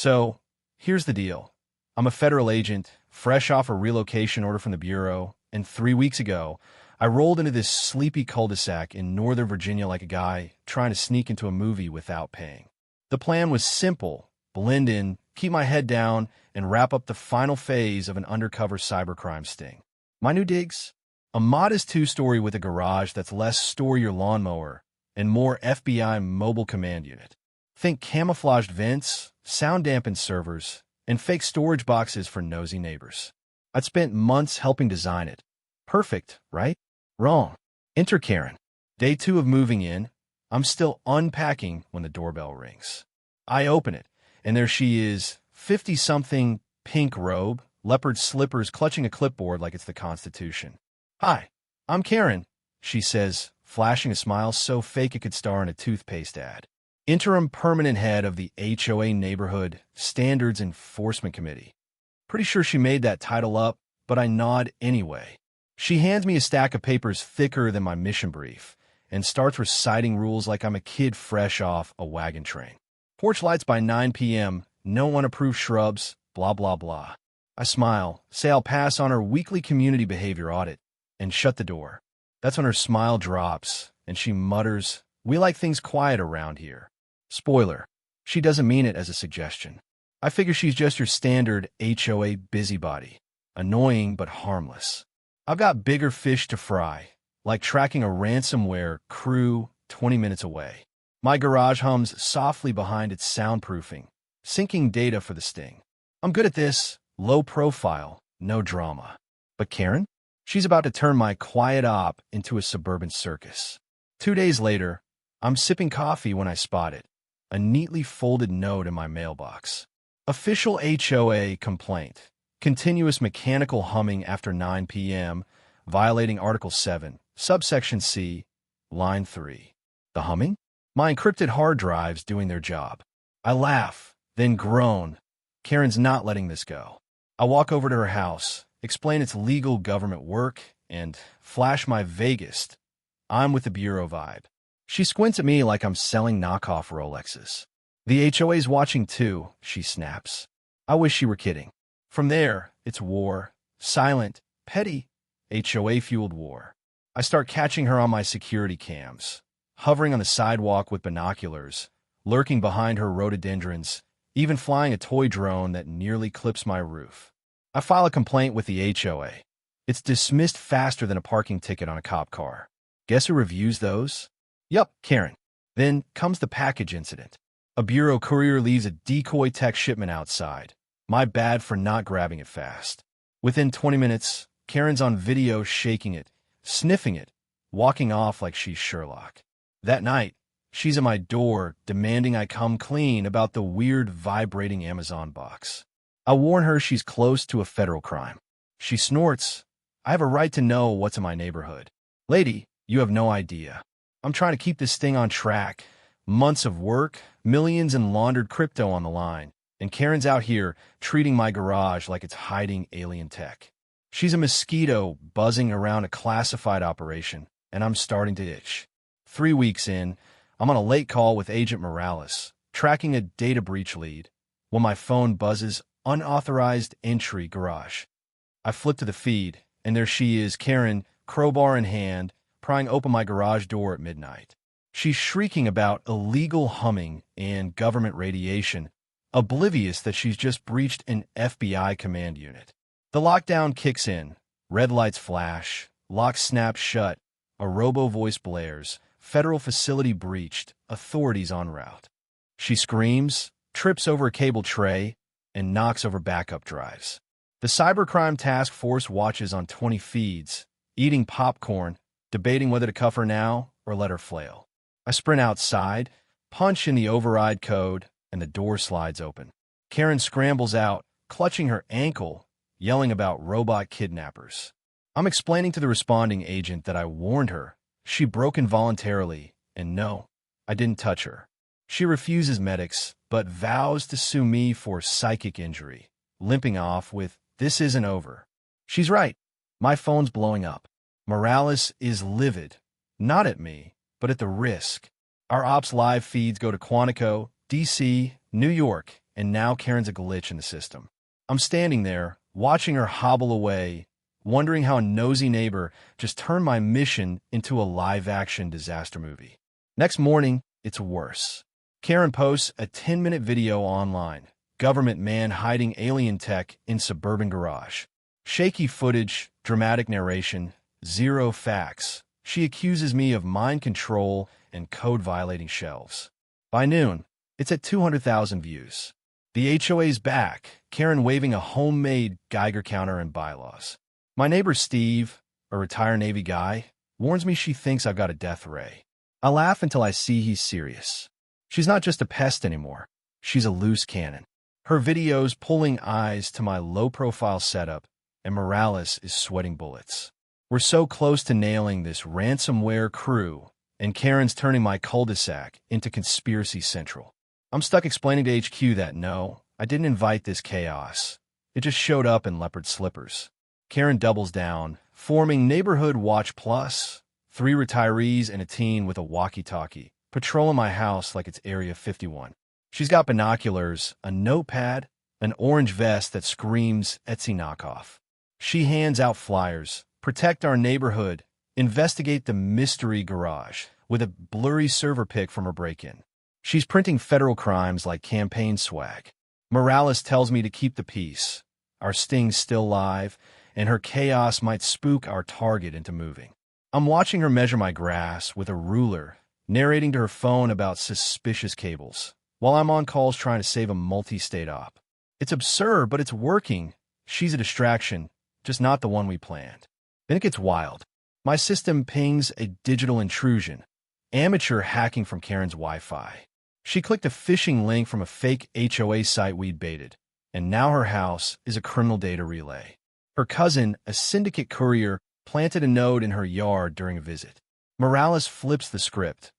So, here's the deal. I'm a federal agent, fresh off a relocation order from the Bureau, and 3 weeks ago, I rolled into this sleepy cul-de-sac in Northern Virginia like a guy trying to sneak into a movie without paying. The plan was simple: blend in, keep my head down, and wrap up the final phase of an undercover cybercrime sting. My new digs? A modest two-story with a garage that's less store your lawnmower and more FBI mobile command unit. Think camouflaged vents, sound-dampened servers, and fake storage boxes for nosy neighbors. I'd spent months helping design it. Perfect, right? Wrong. Enter Karen. Day 2 of moving in. I'm still unpacking when the doorbell rings. I open it, and there she is, 50-something, pink robe, leopard slippers, clutching a clipboard like it's the Constitution. "Hi, I'm Karen," she says, flashing a smile so fake it could star in a toothpaste ad. "Interim permanent head of the HOA Neighborhood Standards Enforcement Committee." Pretty sure she made that title up, but I nod anyway. She hands me a stack of papers thicker than my mission brief and starts reciting rules like I'm a kid fresh off a wagon train. Porch lights by 9 p.m., no unapproved shrubs, blah, blah, blah. I smile, say I'll pass on her weekly community behavior audit, and shut the door. That's when her smile drops, and she mutters, "We like things quiet around here." Spoiler, she doesn't mean it as a suggestion. I figure she's just your standard HOA busybody. Annoying but harmless. I've got bigger fish to fry, like tracking a ransomware crew 20 minutes away. My garage hums softly behind its soundproofing, syncing data for the sting. I'm good at this, low profile, no drama. But Karen? She's about to turn my quiet op into a suburban circus. 2 days later, I'm sipping coffee when I spot it, a neatly folded note in my mailbox. Official HOA complaint. Continuous mechanical humming after 9 p.m., violating Article 7, subsection C, line 3. The humming? My encrypted hard drives doing their job. I laugh, then groan. Karen's not letting this go. I walk over to her house, explain it's legal government work, and flash my vaguest "I'm with the Bureau" vibe. She squints at me like I'm selling knockoff Rolexes. "The HOA's watching too," she snaps. I wish she were kidding. From there, it's war. Silent, petty, HOA-fueled war. I start catching her on my security cams, hovering on the sidewalk with binoculars, lurking behind her rhododendrons, even flying a toy drone that nearly clips my roof. I file a complaint with the HOA. It's dismissed faster than a parking ticket on a cop car. Guess who reviews those? Yup, Karen. Then comes the package incident. A Bureau courier leaves a decoy tech shipment outside. My bad for not grabbing it fast. Within 20 minutes, Karen's on video shaking it, sniffing it, walking off like she's Sherlock. That night, she's at my door demanding I come clean about the weird vibrating Amazon box. I warn her she's close to a federal crime. She snorts, "I have a right to know what's in my neighborhood." Lady, you have no idea. I'm trying to keep this thing on track. Months of work, millions in laundered crypto on the line. And Karen's out here treating my garage like it's hiding alien tech. She's a mosquito buzzing around a classified operation, and I'm starting to itch. 3 weeks in, I'm on a late call with Agent Morales, tracking a data breach lead, when my phone buzzes "Unauthorized entry garage." I flip to the feed, and there she is, Karen, crowbar in hand, prying open my garage door at midnight. She's shrieking about illegal humming and government radiation, oblivious that she's just breached an FBI command unit. The lockdown kicks in, red lights flash, lock snaps shut, a robo-voice blares, federal facility breached, authorities en route. She screams, trips over a cable tray, and knocks over backup drives. The cybercrime task force watches on 20 feeds, eating popcorn, debating whether to cuff her now or let her flail. I sprint outside, punch in the override code, and the door slides open. Karen scrambles out, clutching her ankle, yelling about robot kidnappers. I'm explaining to the responding agent that I warned her. She broke involuntarily, and no, I didn't touch her. She refuses medics, but vows to sue me for psychic injury, limping off with, "This isn't over." She's right. My phone's blowing up. Morales is livid, not at me, but at the risk. Our ops live feeds go to Quantico, D.C., New York, and now Karen's a glitch in the system. I'm standing there, watching her hobble away, wondering how a nosy neighbor just turned my mission into a live-action disaster movie. Next morning, it's worse. Karen posts a 10-minute video online. Government man hiding alien tech in suburban garage. Shaky footage, dramatic narration, zero facts. She accuses me of mind control and code-violating shelves. By noon, it's at 200,000 views. The HOA's back, Karen waving a homemade Geiger counter and bylaws. My neighbor Steve, a retired Navy guy, warns me she thinks I've got a death ray. I laugh until I see he's serious. She's not just a pest anymore. She's a loose cannon. Her videos pulling eyes to my low-profile setup, and Morales is sweating bullets. We're so close to nailing this ransomware crew, and Karen's turning my cul-de-sac into Conspiracy Central. I'm stuck explaining to HQ that no, I didn't invite this chaos. It just showed up in leopard slippers. Karen doubles down, forming Neighborhood Watch Plus, 3 retirees and a teen with a walkie-talkie, patrolling my house like it's Area 51. She's got binoculars, a notepad, an orange vest that screams Etsy knockoff. She hands out flyers, protect our neighborhood, investigate the mystery garage, with a blurry server pic from her break-in. She's printing federal crimes like campaign swag. Morales tells me to keep the peace. Our sting's still live, and her chaos might spook our target into moving. I'm watching her measure my grass with a ruler, narrating to her phone about suspicious cables, while I'm on calls trying to save a multi-state op. It's absurd, but it's working. She's a distraction, just not the one we planned. Then it gets wild. My system pings a digital intrusion, amateur hacking from Karen's Wi-Fi. She clicked a phishing link from a fake HOA site we'd baited, and now her house is a criminal data relay. Her cousin, a syndicate courier, planted a node in her yard during a visit. Morales flips the script.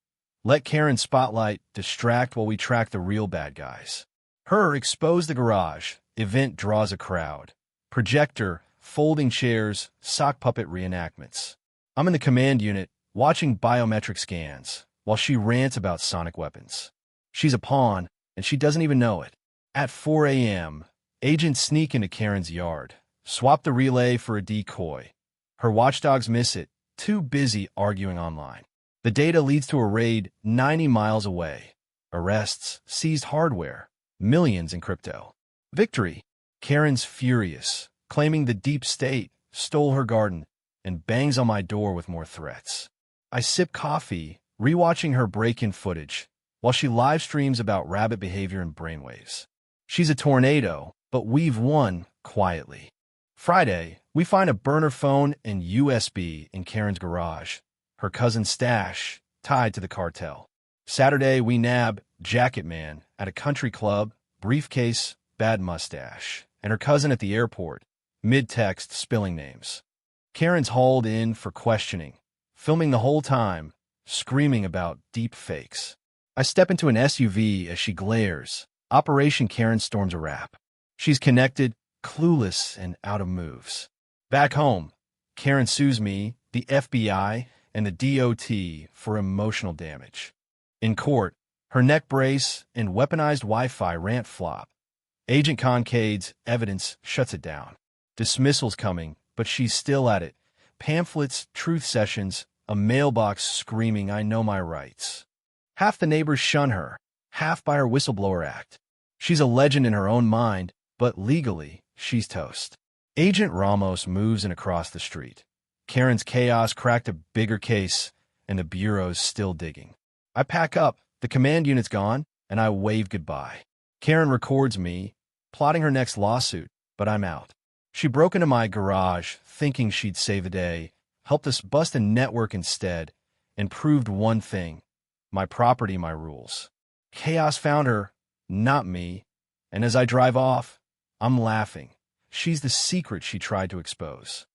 Let Karen's spotlight distract while we track the real bad guys. Her expose the garage. Event draws a crowd. Projector, folding chairs, sock puppet reenactments. I'm in the command unit, watching biometric scans, while she rants about sonic weapons. She's a pawn, and she doesn't even know it. At 4 a.m., agents sneak into Karen's yard, swap the relay for a decoy. Her watchdogs miss it, too busy arguing online. The data leads to a raid 90 miles away. Arrests, seized hardware, millions in crypto. Victory. Karen's furious, claiming the deep state stole her garden, and bangs on my door with more threats. I sip coffee, rewatching her break-in footage, while she live streams about rabbit behavior and brainwaves. She's a tornado, but we've won quietly. Friday, we find a burner phone and USB in Karen's garage, her cousin's stash tied to the cartel. Saturday, we nab Jacket Man at a country club, briefcase, bad mustache, and her cousin at the airport, mid-text spilling names. Karen's hauled in for questioning, filming the whole time, screaming about deep fakes. I step into an SUV as she glares. Operation Karen storms a wrap. She's connected, clueless, and out of moves. Back home, Karen sues me, the FBI, and the DOT for emotional damage. In court, her neck brace and weaponized Wi-Fi rant flop. Agent Concade's evidence shuts it down. Dismissal's coming, but she's still at it. Pamphlets, truth sessions, a mailbox screaming, "I know my rights." Half the neighbors shun her, half by her whistleblower act. She's a legend in her own mind, but legally, she's toast. Agent Ramos moves in across the street. Karen's chaos cracked a bigger case, and the bureau's still digging. I pack up, the command unit's gone, and I wave goodbye. Karen records me, plotting her next lawsuit, but I'm out. She broke into my garage, thinking she'd save the day, helped us bust a network instead, and proved one thing: my property, my rules. Chaos found her, not me, and as I drive off, I'm laughing. She's the secret she tried to expose.